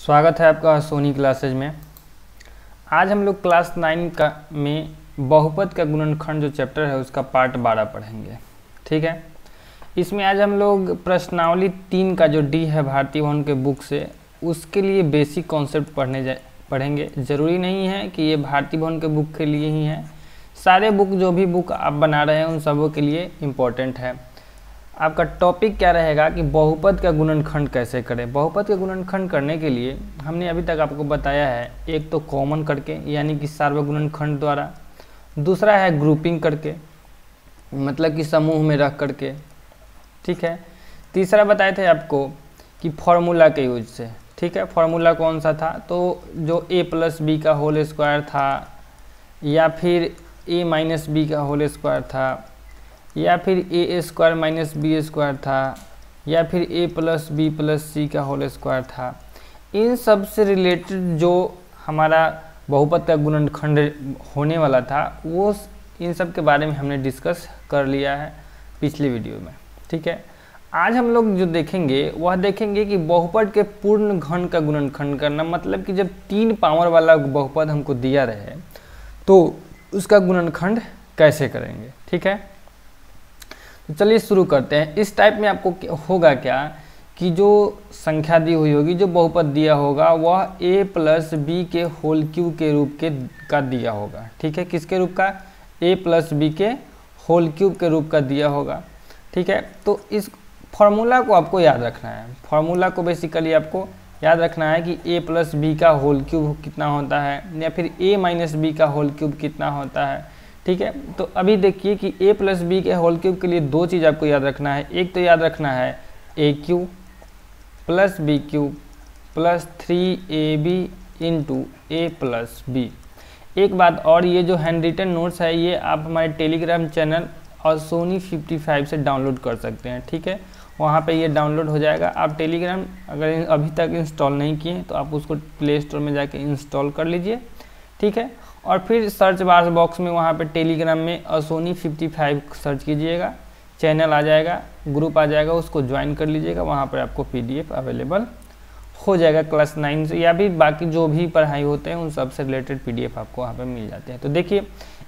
स्वागत है आपका सोनी क्लासेज में। आज हम लोग क्लास 9 का में बहुपद का गुणनखंड जो चैप्टर है उसका पार्ट 12 पढ़ेंगे। ठीक है, इसमें आज हम लोग प्रश्नावली 3 का जो डी है भारती भवन के बुक से उसके लिए बेसिक कॉन्सेप्ट पढ़ेंगे। ज़रूरी नहीं है कि ये भारती भवन के बुक के लिए ही है, सारे बुक जो भी बुक आप बना रहे हैं उन सबों के लिए इम्पोर्टेंट है। आपका टॉपिक क्या रहेगा कि बहुपद का गुणनखंड कैसे करें। बहुपद का गुणनखंड करने के लिए हमने अभी तक आपको बताया है, एक तो कॉमन करके यानी कि सार्वगुणनखंड द्वारा, दूसरा है ग्रुपिंग करके मतलब कि समूह में रख करके, ठीक है। तीसरा बताए थे आपको कि फॉर्मूला के यूज से, ठीक है। फॉर्मूला कौन सा था, तो जो a + b का होल स्क्वायर था या फिर a - b का होल स्क्वायर था या फिर a² - b² था या फिर a + b + c का होल स्क्वायर था। इन सब से रिलेटेड जो हमारा बहुपद का गुणनखंड होने वाला था वो इन सब के बारे में हमने डिस्कस कर लिया है पिछली वीडियो में, ठीक है। आज हम लोग जो देखेंगे वह देखेंगे कि बहुपद के पूर्ण घन का गुणनखंड करना, मतलब कि जब 3 पावर वाला बहुपद हमको दिया रहे तो उसका गुणनखंड कैसे करेंगे, ठीक है। तो चलिए शुरू करते हैं। इस टाइप में आपको होगा क्या कि जो संख्या दी हुई होगी, जो बहुपद दिया होगा वह a + b के होल क्यूब के रूप का दिया होगा, ठीक है। किसके रूप का? a + b के होल क्यूब के रूप का दिया होगा, ठीक है। तो इस फॉर्मूला को आपको याद रखना है। फॉर्मूला को बेसिकली आपको याद रखना है कि a + b का होल क्यूब कितना होता है या फिर a - b का होल क्यूब कितना होता है, ठीक है। तो अभी देखिए कि a + b के होल क्यूब के लिए दो चीज़ आपको याद रखना है। एक तो याद रखना है a³ + b³ + 3ab × a + b। एक बात और, ये जो हैंड रिटन नोट्स है ये आप हमारे टेलीग्राम चैनल और सोनी 55 से डाउनलोड कर सकते हैं, ठीक है। वहाँ पे ये डाउनलोड हो जाएगा। आप टेलीग्राम अगर अभी तक इंस्टॉल नहीं किए तो आप उसको प्ले स्टोर में जाके इंस्टॉल कर लीजिए, ठीक है। और फिर सर्च बार बॉक्स में वहाँ पे टेलीग्राम में सोनी 55 सर्च कीजिएगा, चैनल आ जाएगा, ग्रुप आ जाएगा, उसको ज्वाइन कर लीजिएगा। वहाँ पर आपको PDF अवेलेबल हो जाएगा क्लास 9 से या भी बाकी जो भी पढ़ाई होते हैं उन सब से रिलेटेड PDF आपको वहाँ पे मिल जाते हैं। तो देखिए,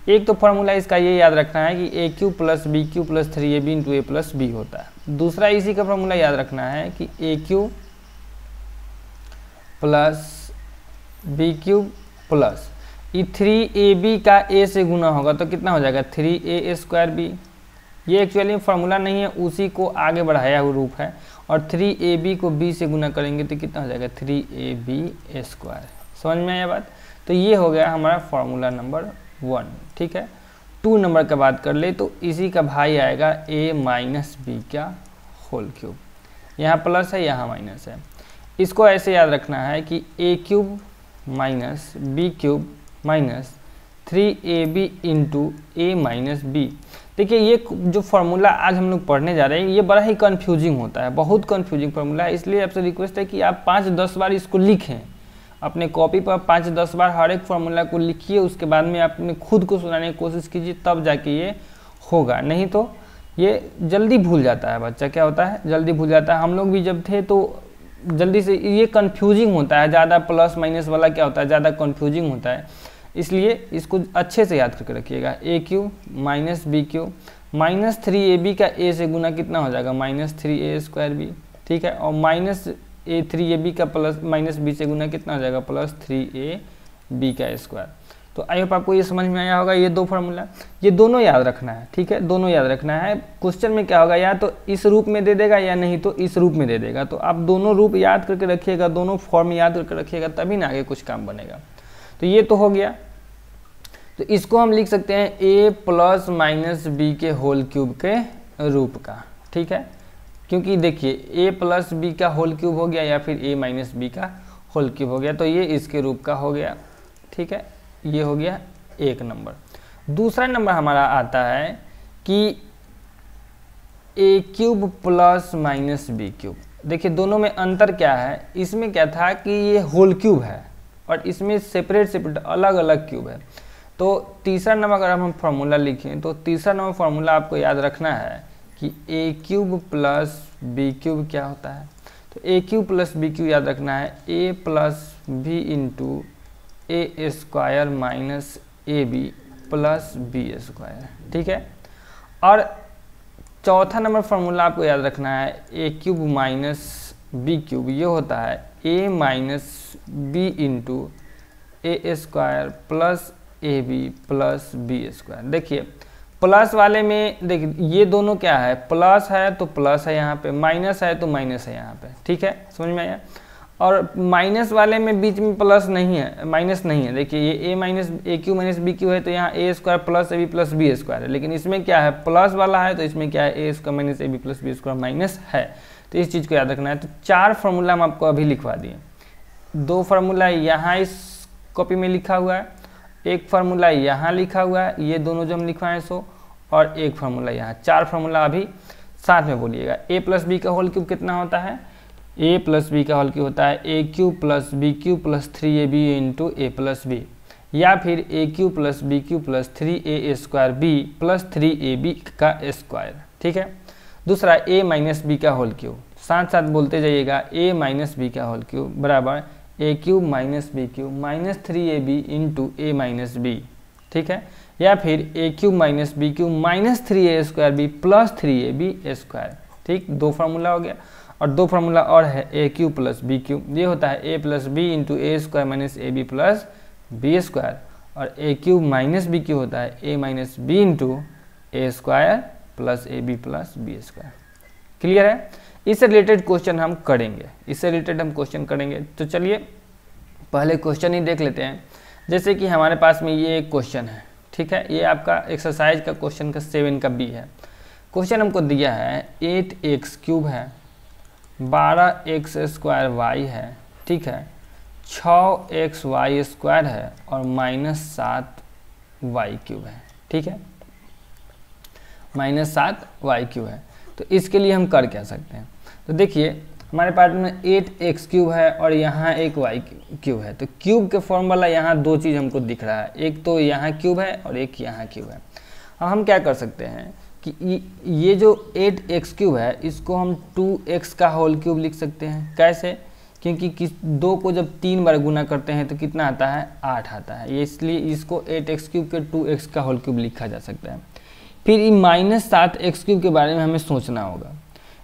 एक तो फॉर्मूला इसका ये याद रखना है कि a³ + b³ + 3ab × a + b होता है। दूसरा इसी का फॉर्मूला याद रखना है कि a³ + b³ + 3ab का a से गुना होगा तो कितना हो जाएगा 3a²b। ये एक्चुअली फार्मूला नहीं है, उसी को आगे बढ़ाया हुआ रूप है। और 3ab को b से गुना करेंगे तो कितना हो जाएगा 3ab²। समझ में आया बात? तो ये हो गया हमारा फार्मूला नंबर 1, ठीक है। 2 नंबर का बात कर ले तो इसी का भाई आएगा a - b का होल क्यूब। यहाँ प्लस है, यहाँ माइनस है। इसको ऐसे याद रखना है कि a³ - b³ - 3ab × a - b। देखिए, ये जो फार्मूला आज हम लोग पढ़ने जा रहे हैं ये बड़ा ही कंफ्यूजिंग होता है, बहुत कंफ्यूजिंग फार्मूला है। इसलिए आपसे रिक्वेस्ट है कि आप 5-10 बार इसको लिखें अपने कॉपी पर। 5-10 बार हर एक फार्मूला को लिखिए, उसके बाद में आपने खुद को सुनाने की कोशिश कीजिए, तब जाके ये होगा। नहीं तो ये जल्दी भूल जाता है बच्चा। क्या होता है? जल्दी भूल जाता है। हम लोग भी जब थे तो जल्दी से ये कंफ्यूजिंग होता है, ज़्यादा प्लस माइनस वाला क्या होता है, ज़्यादा कंफ्यूजिंग होता है। इसलिए इसको अच्छे से याद करके रखिएगा। a³ - b³ - 3ab का a से गुना कितना हो जाएगा -3a²b, ठीक है। और -3ab का -b से गुना कितना हो जाएगा +3ab²। तो आई होप आपको ये समझ में आया होगा। ये दो फार्मूला, ये दोनों याद रखना है, ठीक है। दोनों याद रखना है। क्वेश्चन में क्या होगा, या तो इस रूप में दे देगा या नहीं तो इस रूप में दे देगा। तो आप दोनों रूप याद करके रखिएगा, दोनों फॉर्म याद करके रखिएगा, तभी ना आगे कुछ काम बनेगा। तो ये तो हो गया। तो इसको हम लिख सकते हैं a + b के होल क्यूब के रूप का, ठीक है। क्योंकि देखिए a + b का होल क्यूब हो गया या फिर a - b का होल क्यूब हो गया, तो ये इसके रूप का हो गया, ठीक है। ये हो गया एक नंबर। दूसरा नंबर हमारा आता है कि a³ + b³। देखिए दोनों में अंतर क्या है। इसमें क्या था कि ये होल क्यूब है और इसमें सेपरेट अलग अलग क्यूब है। तो तीसरा नंबर अगर हम फार्मूला लिखें तो तीसरा नंबर फार्मूला आपको याद रखना है कि a³ + b³ क्या होता है। तो a cube plus b cube याद रखना है a plus b into a square minus a b plus B square, ठीक है। और चौथा नंबर फॉर्मूला आपको याद रखना है a cube minus B cube, ये होता है a minus b into a square plus a b plus B square. देखिए प्लस वाले में देखिए ये दोनों क्या है, प्लस है तो प्लस है यहाँ पे, माइनस है तो माइनस है यहाँ पे, ठीक है, समझ में आया। और माइनस वाले में बीच में प्लस नहीं है, माइनस नहीं है। देखिए ये a minus a cube minus b cube है तो यहाँ a square plus a b plus B square है, लेकिन इसमें क्या है प्लस वाला है तो इसमें क्या है a square minus a b plus B square minus है। तो इस चीज़ को याद रखना है। तो 4 फार्मूला हम आपको अभी लिखवा दिए, 2 फार्मूला यहाँ इस कॉपी में लिखा हुआ है, एक फार्मूला यहाँ लिखा हुआ है, ये दोनों जो हम लिखवाएं सो, और एक फार्मूला यहाँ। 4 फार्मूला अभी साथ में बोलिएगा। ए प्लस बी का होल क्यूब कितना होता है, ए प्लस बी का होल क्यूब होता है a cube plus B cube plus 3ab into a plus b, या फिर a cube plus B cube plus 3a square b plus 3ab का स्क्वायर, ठीक है। दूसरा ए माइनस बी का होल क्यूब, साथ साथ बोलते जाइएगा ए माइनस बी का होल क्यूब बराबर a cube minus B cube minus 3ab into a minus b, ठीक है। या फिर a cube minus B cube minus 3a square b plus 3ab square, ठीक। 2 फार्मूला हो गया। और 2 फार्मूला और है a cube plus B cube, ये होता है a plus b into a square minus a b plus B square, और a cube minus B cube होता है a minus b into a square plus a b plus B square. Clear है। इससे related question हम करेंगे, इससे related हम question करेंगे। तो चलिए पहले क्वेश्चन ही देख लेते हैं। जैसे कि हमारे पास में ये एक क्वेश्चन है, ठीक है, ये आपका एक्सरसाइज का क्वेश्चन का 7 का बी है। क्वेश्चन हमको दिया है 8x क्यूब है, 12x स्क्वायर वाई है, ठीक है, 6x वाई स्क्वायर है और -7y क्यूब है, ठीक है, -7y क्यूब है। तो इसके लिए हम कर क्या सकते हैं, तो देखिए हमारे पास में 8x क्यूब है और यहाँ एक y क्यूब है। तो क्यूब के फॉर्मूला यहाँ 2 चीज़ हमको दिख रहा है, एक तो यहाँ क्यूब है और एक यहाँ क्यूब है। अब हम क्या कर सकते हैं कि ये जो 8x क्यूब है इसको हम 2x का होल क्यूब लिख सकते हैं। कैसे, क्योंकि 2 को जब 3 बार गुना करते हैं तो कितना आता है, 8 आता है, ये इसलिए इसको 8x क्यूब के 2x का होल क्यूब लिखा जा सकता है। फिर -7x क्यूब के बारे में हमें सोचना होगा।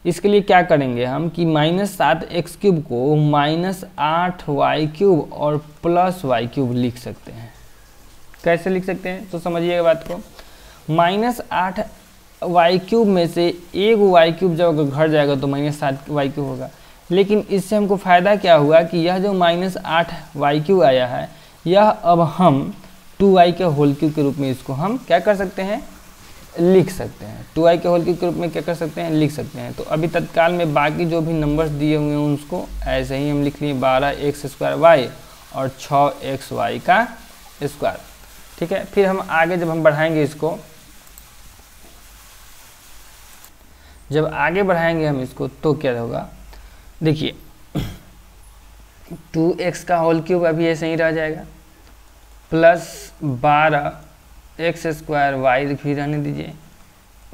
इसके लिए क्या करेंगे हम कि -7x क्यूब को -8y क्यूब और +y क्यूब लिख सकते हैं। कैसे लिख सकते हैं तो समझिएगा बात को। -8y क्यूब में से एक y क्यूब जब अगर घर जाएगा तो -7y क्यूब होगा, लेकिन इससे हमको फ़ायदा क्या हुआ कि यह जो -8y क्यूब आया है यह अब हम 2y के होल क्यूब के रूप में इसको हम क्या कर सकते हैं, लिख सकते हैं। 2y के होल क्यूब के रूप में क्या कर सकते हैं, लिख सकते हैं। तो अभी तत्काल में बाकी जो भी नंबर्स दिए हुए हैं उसको ऐसे ही हम लिख लिए 12x स्क्वायर वाई और 6xy का स्क्वायर, ठीक है। फिर हम आगे जब हम बढ़ाएंगे इसको, जब आगे बढ़ाएंगे हम इसको तो क्या होगा, देखिए 2x का होल क्यूब अभी ऐसे ही रह जाएगा प्लस 12x स्क्वायर वाई भी रहने दीजिए।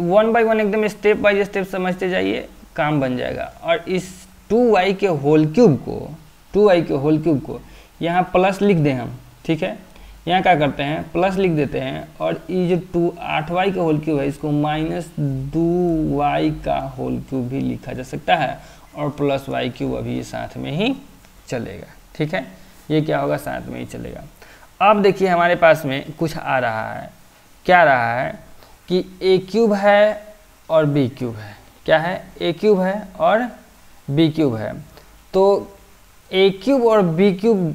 1 बाई 1 एकदम स्टेप बाई स्टेप समझते जाइए, काम बन जाएगा। और इस 2y के होल क्यूब को यहाँ प्लस लिख दें हम, ठीक है। यहाँ क्या करते हैं, प्लस लिख देते हैं, और ये जो 8y का होल क्यूब है इसको -2y का होल क्यूब भी लिखा जा सकता है, और +y क्यूब अभी साथ में ही चलेगा, ठीक है। ये क्या होगा, साथ में ही चलेगा। अब देखिए हमारे पास में कुछ आ रहा है, क्या रहा है कि a क्यूब है और b क्यूब है। क्या है, a क्यूब है और b क्यूब है। तो a क्यूब और b cube,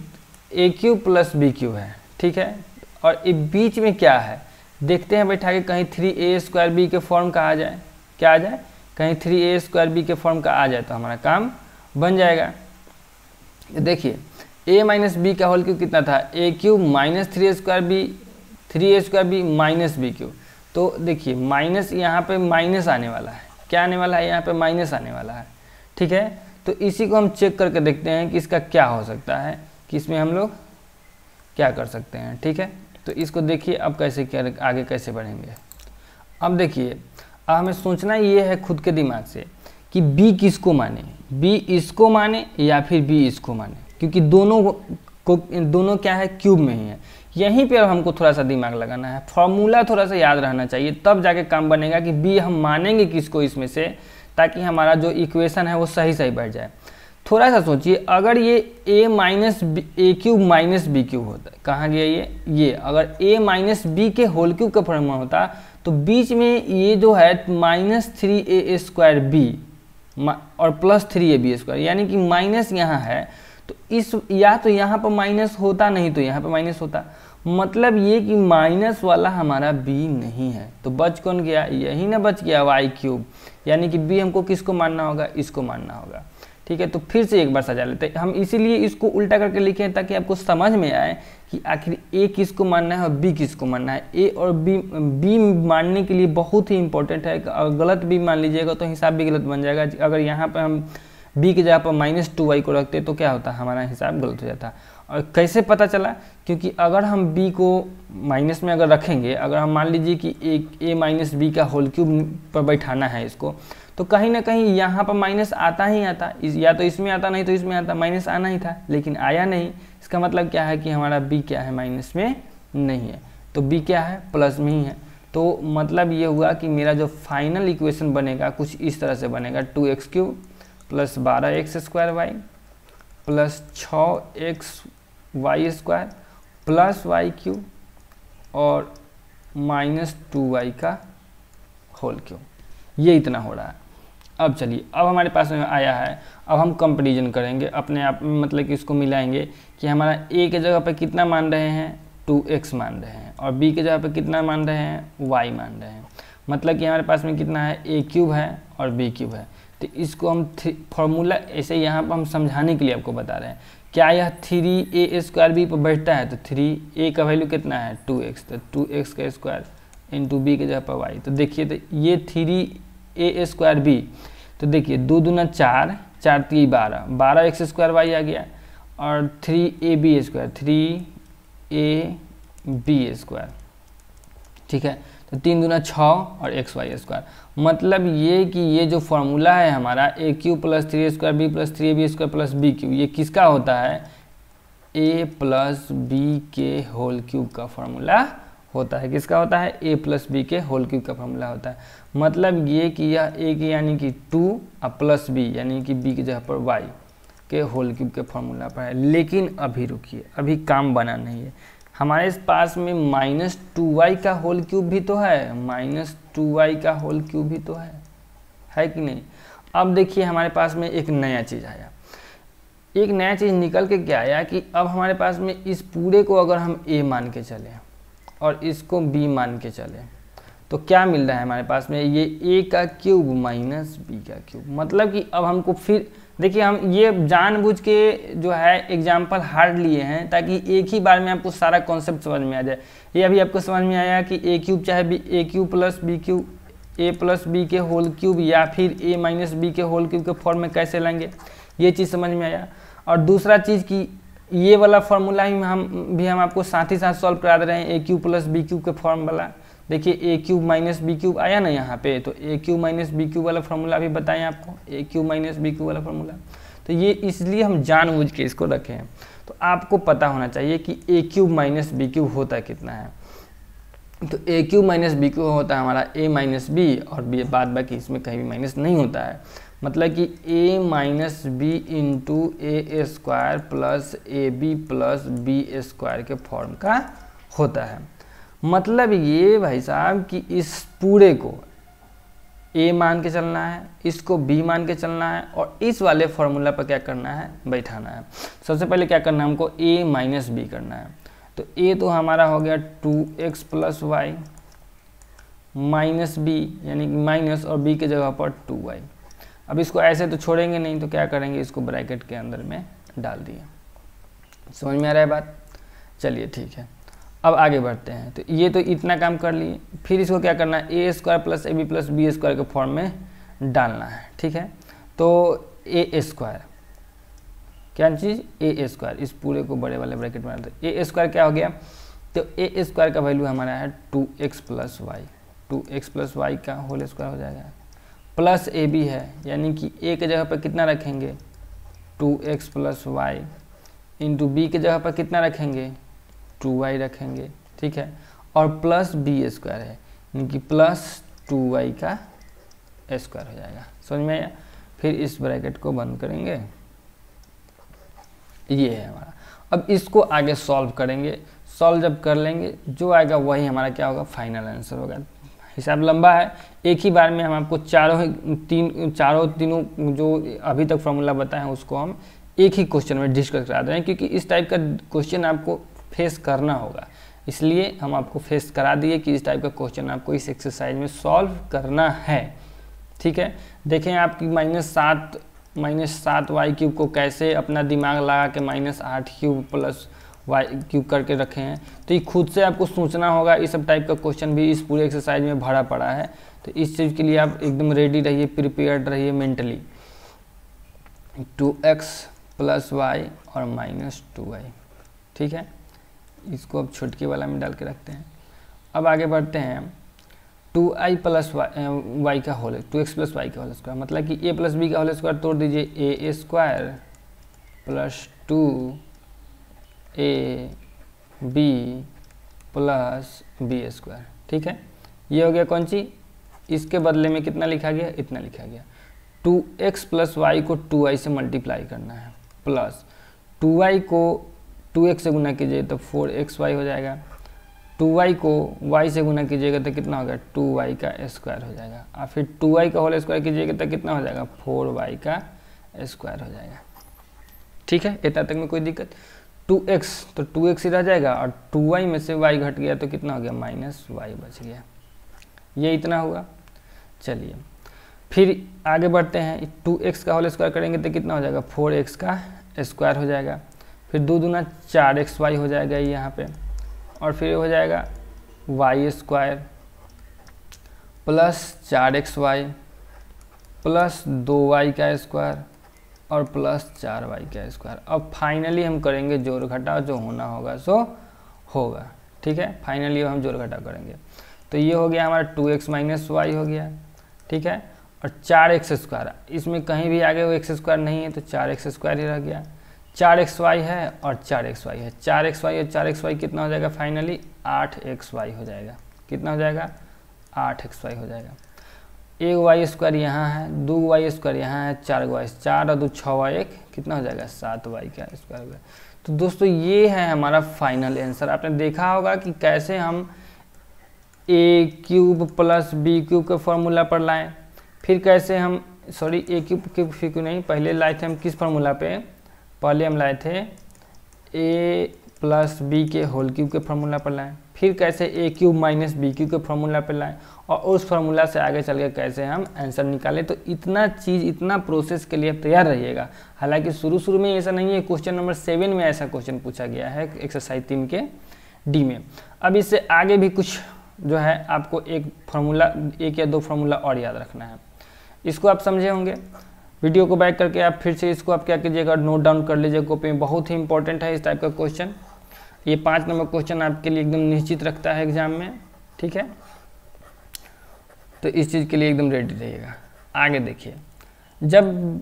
a cube plus b cube है, ठीक है। और ये बीच में क्या है देखते हैं बैठा के, कहीं 3a स्क्वायर b के फॉर्म का आ जाए, क्या आ जाए, कहीं 3a स्क्वायर b के फॉर्म का आ जाए तो हमारा काम बन जाएगा। देखिए a माइनस बी का होल क्यूब कितना था, a cube minus 3a square b minus b cube. तो देखिए माइनस यहाँ पे माइनस आने वाला है, क्या आने वाला है, यहाँ पे माइनस आने वाला है, ठीक है। तो इसी को हम चेक करके देखते हैं कि इसका क्या हो सकता है, कि इसमें हम लोग क्या कर सकते हैं, ठीक है। तो इसको देखिए अब कैसे आगे कैसे बढ़ेंगे। अब देखिए अब हमें सोचना ये है खुद के दिमाग से कि बी किसको माने, बी इसको माने या फिर बी इसको माने, क्योंकि दोनों क्या है, क्यूब में ही है। यहीं पे हमको थोड़ा सा दिमाग लगाना है, फॉर्मूला थोड़ा सा याद रहना चाहिए, तब जाके काम बनेगा कि बी हम मानेंगे किसको इसमें से, ताकि हमारा जो इक्वेशन है वो सही सही बैठ जाए। थोड़ा सा सोचिए, अगर ये a minus A cube minus B cube होता, कहाँ गया ये अगर a माइनस बी के होल क्यूब का फॉर्मूला होता तो बीच में ये जो है -3a² बी और +3ab², यानी कि माइनस यहाँ है तो इस या तो यहाँ पर माइनस होता, नहीं तो यहाँ पर माइनस होता, मतलब ये कि माइनस वाला हमारा b नहीं है। तो बच कौन गया, यही ना बच गया y³, यानी कि b हमको किसको मानना होगा, इसको मानना होगा। ठीक है, तो फिर से एक बार सजा लेते हैं हम, इसीलिए इसको उल्टा करके लिखे हैं ताकि आपको समझ में आए कि आखिर a किसको मानना है और b किसको मानना है। a और b मानने के लिए बहुत ही इंपॉर्टेंट है, अगर गलत b मान लीजिएगा तो हिसाब भी गलत बन जाएगा। अगर यहाँ पर हम b की जगह पर -2y को रखते तो क्या होता, हमारा हिसाब गलत हो जाता। और कैसे पता चला, क्योंकि अगर हम b को माइनस में अगर रखेंगे, अगर हम मान लीजिए कि a माइनस बी का होल क्यूब पर बैठाना है इसको, तो कहीं ना कहीं यहाँ पर माइनस आता ही आता, या तो इसमें आता नहीं तो इसमें आता, माइनस आना ही था लेकिन आया नहीं। इसका मतलब क्या है कि हमारा b क्या है, माइनस में नहीं है, तो b क्या है, प्लस में ही है। तो मतलब ये हुआ कि मेरा जो फाइनल इक्वेशन बनेगा कुछ इस तरह से बनेगा, 2x³ + 12x² plus 6xy² plus y³ और -2y का होल क्यूब, ये इतना हो रहा है। अब चलिए, अब हमारे पास में आया है, अब हम कंपैरिजन करेंगे अपने आप में, मतलब कि इसको मिलाएंगे कि हमारा a के जगह पे कितना मान रहे हैं, 2x मान रहे हैं, और b के जगह पे कितना मान रहे हैं, y मान रहे हैं। मतलब कि हमारे पास में कितना है, a³ है और b³ है। तो इसको हम फॉर्मूला ऐसे यहाँ पर हम समझाने के लिए आपको बता रहे हैं। क्या यह 3a² पर बैठता है, तो 3a का वैल्यू कितना है, 2x, तो 2x² इंटू b के जगह पर y। तो देखिए, तो ये 3a²b, तो देखिए 2 दूना 4, 4 3 12, 12x² आ गया, और 3ab², 3ab², ठीक है। तो 3 दूना 6 और xy²। मतलब ये कि ये जो फॉर्मूला है हमारा a³ + 3a²b + 3ab² + b³, ये किसका होता है, a + b के होल क्यूब का फॉर्मूला होता है। किसका होता है, a + b के होल क्यूब का फॉर्मूला होता है। मतलब ये कि यह a की यानी कि 2 और प्लस b यानी कि b की जगह पर y के होल क्यूब के फॉर्मूला पर है। लेकिन अभी रुकिए, अभी काम बना नहीं है, हमारे पास में -2y का होल क्यूब भी तो है, -2y का होल क्यूब भी तो है कि नहीं। अब देखिए हमारे पास में एक नया चीज़ आया, एक नया चीज़ निकल के क्या आया कि अब हमारे पास में इस पूरे को अगर हम a मान के चलें और इसको b मान के चलें, तो क्या मिल रहा है हमारे पास में, ये a का क्यूब माइनस b का क्यूब। मतलब कि अब हमको फिर देखिए, हम ये जानबूझ के जो है एग्जाम्पल हार्ड लिए हैं ताकि एक ही बार में आपको सारा कॉन्सेप्ट समझ में आ जाए। ये अभी आपको समझ में आया कि a³ चाहे a³ + b³, a + b के होल क्यूब या फिर a - b के होल क्यूब के फॉर्म में कैसे लेंगे, ये चीज़ समझ में आया। और दूसरा चीज़ कि ये वाला फॉर्मूला ही हम आपको साथ ही साथ सॉल्व करा दे रहे हैं, a³ + b³ के फॉर्म वाला। देखिए a³ - b³ आया ना यहाँ पे, तो a³ - b³ वाला फॉर्मूला भी बताएं आपको, a³ - b³ वाला फॉर्मूला। तो ये इसलिए हम जानबूझ के इसको रखे हैं। तो आपको पता होना चाहिए कि a³ - b³ होता कितना है। तो a³ - b³ होता है हमारा a - b, और बाद बाकी इसमें कहीं भी माइनस नहीं होता है। मतलब कि a - b into a² plus ab plus b² के फॉर्म का होता है। मतलब ये भाई साहब कि इस पूरे को a मान के चलना है, इसको b मान के चलना है, और इस वाले फॉर्मूला पर क्या करना है, बैठाना है। सबसे पहले क्या करना है हमको, a - b करना है। तो a तो हमारा हो गया 2x + y माइनस b यानी कि माइनस, और b के जगह पर 2y। अब इसको ऐसे तो छोड़ेंगे नहीं, तो क्या करेंगे, इसको ब्रैकेट के अंदर में डाल दिए। समझ में आ रहा है बात, चलिए ठीक है। अब आगे बढ़ते हैं। तो ये तो इतना काम कर लिए, फिर इसको क्या करना है, a² + ab + b² के फॉर्म में डालना है, ठीक है। तो a², क्या चीज़, a², इस पूरे को बड़े वाले ब्रैकेट में डालते हैं। a² क्या हो गया, तो a² का वैल्यू हमारा है 2x + y, 2x + y का होल स्क्वायर हो जाएगा, प्लस ए बी है, यानी कि ए के जगह पर कितना रखेंगे 2x plus Y, into B के जगह पर कितना रखेंगे 2y रखेंगे, ठीक है, और प्लस बी स्क्वायर है, यानी कि प्लस 2y का स्क्वायर हो जाएगा। समझ में आया? फिर इस ब्रैकेट को बंद करेंगे, ये है हमारा। अब इसको आगे सॉल्व करेंगे, सॉल्व जब कर लेंगे जो आएगा वही हमारा क्या होगा, फाइनल आंसर होगा। हिसाब लंबा है, एक ही बार में हम आपको चारों तीनों जो अभी तक फॉर्मूला बताए हैं उसको हम एक ही क्वेश्चन में डिस्कस करा दे रहे हैं, क्योंकि इस टाइप का क्वेश्चन आपको फेस करना होगा, इसलिए हम आपको फेस करा दिए कि इस टाइप का क्वेश्चन आपको इस एक्सरसाइज में सॉल्व करना है। ठीक है, देखें आपकी -7 वाई क्यूब को कैसे अपना दिमाग लगा के -8 क्यूब प्लस वाई क्यूब करके रखे हैं, तो ये खुद से आपको सोचना होगा। इस सब टाइप का क्वेश्चन भी इस पूरे एक्सरसाइज में भरा पड़ा है, तो इस चीज़ के लिए आप एकदम रेडी रहिए, प्रिपेयर्ड रहिए मेंटली। 2x प्लस वाई और -2y, ठीक है, इसको अब छुटकी वाला में डाल के रखते हैं। अब आगे बढ़ते हैं, 2i प्लस वाई का होल, 2x प्लस वाई का होल स्क्वायर, मतलब कि a प्लस बी का होल स्क्वायर तोड़ दीजिए, a square plus 2ab plus B square, ठीक है। ये हो गया कौन सी, इसके बदले में कितना लिखा गया, इतना लिखा गया। 2x प्लस वाई को 2i से मल्टीप्लाई करना है, प्लस 2y को 2x से गुना कीजिए तो 4xy हो जाएगा, 2y को y से गुना कीजिएगा तो कितना होगा 2y का स्क्वायर हो जाएगा, और फिर 2y का होल स्क्वायर कीजिएगा तो कितना हो जाएगा 4y का स्क्वायर हो जाएगा। ठीक है, इतना तक में कोई दिक्कत। 2x तो 2x ही रह जाएगा, और 2y में से y घट गया तो कितना हो गया -y बच गया, ये इतना हुआ। चलिए फिर आगे बढ़ते हैं, 2x का होल स्क्वायर करेंगे तो कितना हो जाएगा 4x का स्क्वायर हो जाएगा, फिर 2 दूना 4xy हो जाएगा यहाँ पे, और फिर हो जाएगा y square plus 4xy plus 2y का स्क्वायर और प्लस 4y का स्क्वायर। अब फाइनली हम करेंगे जोड़ घटाव, जो होना होगा सो होगा। ठीक है, फाइनली हम जोड़ घटाव करेंगे, तो ये हो गया हमारा 2x माइनस वाई हो गया, ठीक है, और 4x स्क्वायर, इसमें कहीं भी आगे वो x स्क्वायर नहीं है तो 4x स्क्वायर ही रह गया, 4xy है और 4xy है, 4xy और 4xy कितना हो जाएगा फाइनली 8xy हो जाएगा, कितना हो जाएगा 8xy हो जाएगा। एक वाई स्क्वायर यहाँ है, 2 वाई स्क्वायर यहाँ है, 4 वाई, 4 और 2 6 1 कितना हो जाएगा 7 वाई का स्क्वायर हो गया। तो दोस्तों ये है हमारा फाइनल आंसर। आपने देखा होगा कि कैसे हम a cube plus B cube के फॉर्मूला पर लाएं, फिर कैसे हम a क्यूब नहीं, पहले लाए थे हम किस फार्मूला पे, पहले हम लाए थे a प्लस बी के होल क्यूब के फार्मूला पर लाएं, फिर कैसे a cube minus B cube के फार्मूला पर लाएं, और उस फार्मूला से आगे चल के कैसे हम आंसर निकालें। तो इतना चीज़, इतना प्रोसेस के लिए तैयार रहिएगा। हालांकि शुरू में ऐसा नहीं है, क्वेश्चन नंबर 7 में ऐसा क्वेश्चन पूछा गया है एक्सरसाइज 3 के डी में। अब इससे आगे भी कुछ जो है आपको एक या दो फार्मूला और याद रखना है, इसको आप समझे होंगे। वीडियो को बैक करके आप फिर से इसको आप क्या कीजिएगा, नोट डाउन कर लीजिए कॉपी में, बहुत ही इंपॉर्टेंट है इस टाइप का क्वेश्चन। ये 5 नंबर क्वेश्चन आपके लिए एकदम निश्चित रखता है एग्जाम में, ठीक है, तो इस चीज़ के लिए एकदम रेडी रहिएगा। आगे देखिए, जब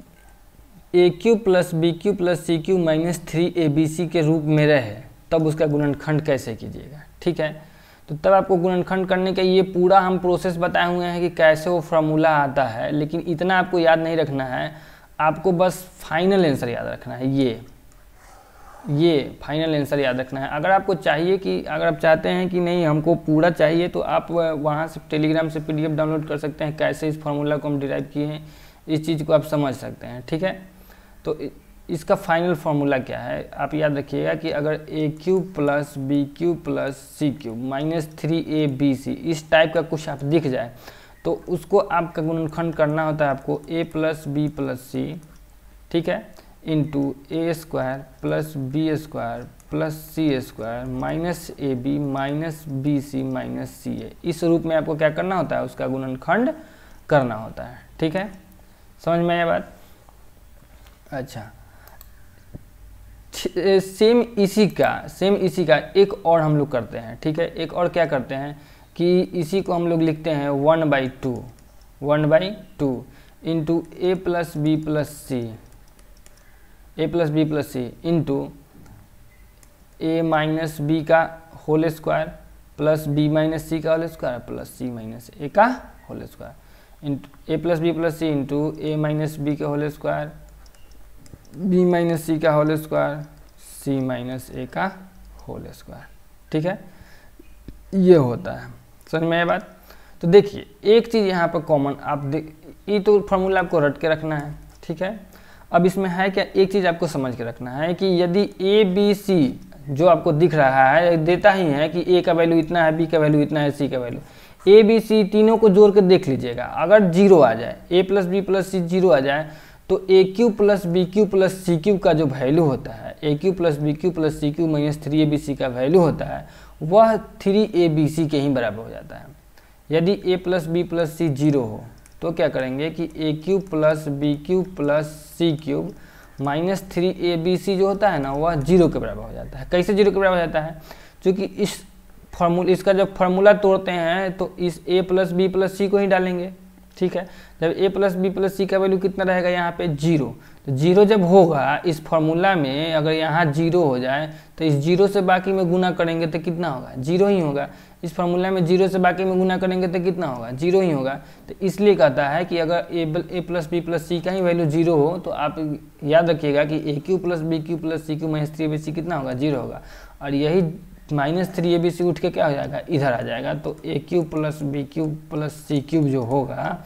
a cube plus B cube plus C cube minus 3abc के रूप में रहे तब उसका गुणनखंड कैसे कीजिएगा। ठीक है, तो तब आपको गुणनखंड करने का ये पूरा हम प्रोसेस बताए हुए हैं कि कैसे वो फार्मूला आता है, लेकिन इतना आपको याद नहीं रखना है, आपको बस फाइनल आंसर याद रखना है। ये फाइनल आंसर याद रखना है। अगर आपको चाहिए कि, अगर आप चाहते हैं कि नहीं हमको पूरा चाहिए, तो आप वहाँ से टेलीग्राम से PDF डाउनलोड कर सकते हैं, कैसे इस फार्मूला को हम डिराइव किए हैं, इस चीज़ को आप समझ सकते हैं। ठीक है, तो इसका फाइनल फार्मूला क्या है आप याद रखिएगा कि अगर a cube plus B cube plus C cube minus 3abc इस टाइप का कुछ आप दिख जाए, तो उसको आपका गुणनखंड करना होता है आपको a plus b plus c, ठीक है, into a square plus B square plus c square minus ab minus b c minus c a. इस रूप में आपको क्या करना होता है, उसका गुणनखंड करना होता है। ठीक है, समझ में आया बात। अच्छा, सेम इसी का एक और हम लोग करते हैं। ठीक है, एक और क्या करते हैं कि इसी को हम लोग लिखते हैं 1/2, 1/2 into a plus b plus c into a minus b का whole square plus b minus c का whole square plus c minus a का whole square into a plus b plus c into a minus b का whole square b minus c का whole square c minus a का whole square. ठीक है, ये होता है। समझ में आया बात? तो देखिए एक चीज़ यहाँ पर कॉमन आप ये तो फॉर्मूला आपको रट के रखना है। ठीक है, अब इसमें है क्या, एक चीज़ आपको समझ के रखना है कि यदि ए बी सी जो आपको दिख रहा है देता ही है कि ए का वैल्यू इतना है, बी का वैल्यू इतना है, सी का वैल्यू, ए बी सी तीनों को जोड़ के देख लीजिएगा। अगर जीरो आ जाए, a plus b plus c zero आ जाए, तो a cube plus b cube plus c cube का जो वैल्यू होता है, a cube plus b cube plus c cube minus 3abc का वैल्यू होता है, वह 3abc के ही बराबर हो जाता है। यदि a plus b plus c zero हो तो क्या करेंगे कि a cube plus b cube plus C cube minus 3abc जो होता है ना, वह जीरो के बराबर हो जाता है। कैसे जीरो के बराबर हो जाता है? क्योंकि इसका जब फार्मूला तोड़ते हैं तो इस ए प्लस बी प्लस सी को ही डालेंगे। ठीक है, जब ए प्लस बी प्लस सी का वैल्यू कितना रहेगा यहाँ पे जीरो, तो जीरो जब होगा इस फार्मूला में, अगर यहाँ जीरो हो जाए तो इस जीरो से बाकी में गुना करेंगे तो कितना होगा, जीरो ही होगा। इस फार्मूला में जीरो से बाकी में गुना करेंगे तो कितना होगा, जीरो ही होगा। तो इसलिए कहता है कि अगर ए प्लस बी प्लस सी का ही वैल्यू जीरो हो तो आप याद रखिएगा कि a cube plus b cube plus c cube minus 3abc कितना होगा, जीरो होगा। और यही माइनस 3abc उठ के क्या हो जाएगा, इधर आ जाएगा। तो a cube plus b cube plus C cube जो होगा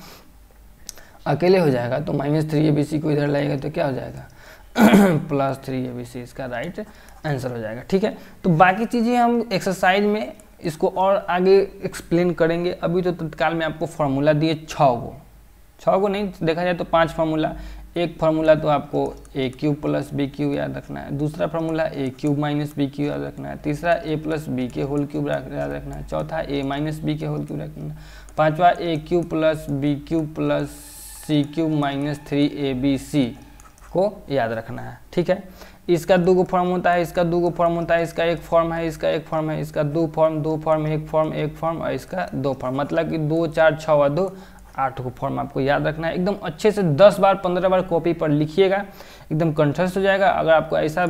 अकेले हो जाएगा, तो माइनस 3abc को इधर लाएगा तो क्या हो जाएगा प्लस 3abc, इसका राइट आंसर हो जाएगा। ठीक है, तो बाकी चीज़ें हम एक्सरसाइज में इसको और आगे एक्सप्लेन करेंगे। अभी तो तत्काल में आपको फार्मूला दिए 6 गो नहीं देखा जाए तो 5 फार्मूला। एक फार्मूला तो आपको a cube plus B cube याद रखना है, दूसरा formula a cube minus B cube याद रखना है, तीसरा ए प्लस बी के होल क्यूब याद रखना है, चौथा ए माइनस बी के होल क्यूब रखना है, पांचवा a cube plus B cube plus C cube minus 3abc को याद रखना है। ठीक है, इसका 2 फॉर्म होता है, इसका 2 फॉर्म होता है, इसका एक फॉर्म है, इसका एक फॉर्म है, इसका 2 फॉर्म, एक फॉर्म और इसका 2 फॉर्म, मतलब कि 2 4 6 और 2 8 को फॉर्म आपको याद रखना है। एकदम अच्छे से 10 बार 15 बार कॉपी पर लिखिएगा, एकदम कंठस्थ हो जाएगा। अगर आपको ऐसा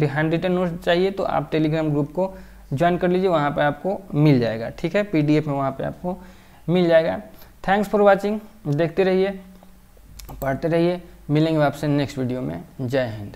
हैंड रिटन नोट चाहिए तो आप टेलीग्राम ग्रुप को ज्वाइन कर लीजिए, वहाँ पर आपको मिल जाएगा। ठीक है, PDF में वहाँ पर आपको मिल जाएगा। थैंक्स फॉर वॉचिंग, देखते रहिए, पढ़ते रहिए। मिलेंगे आपसे नेक्स्ट वीडियो में। जय हिंद।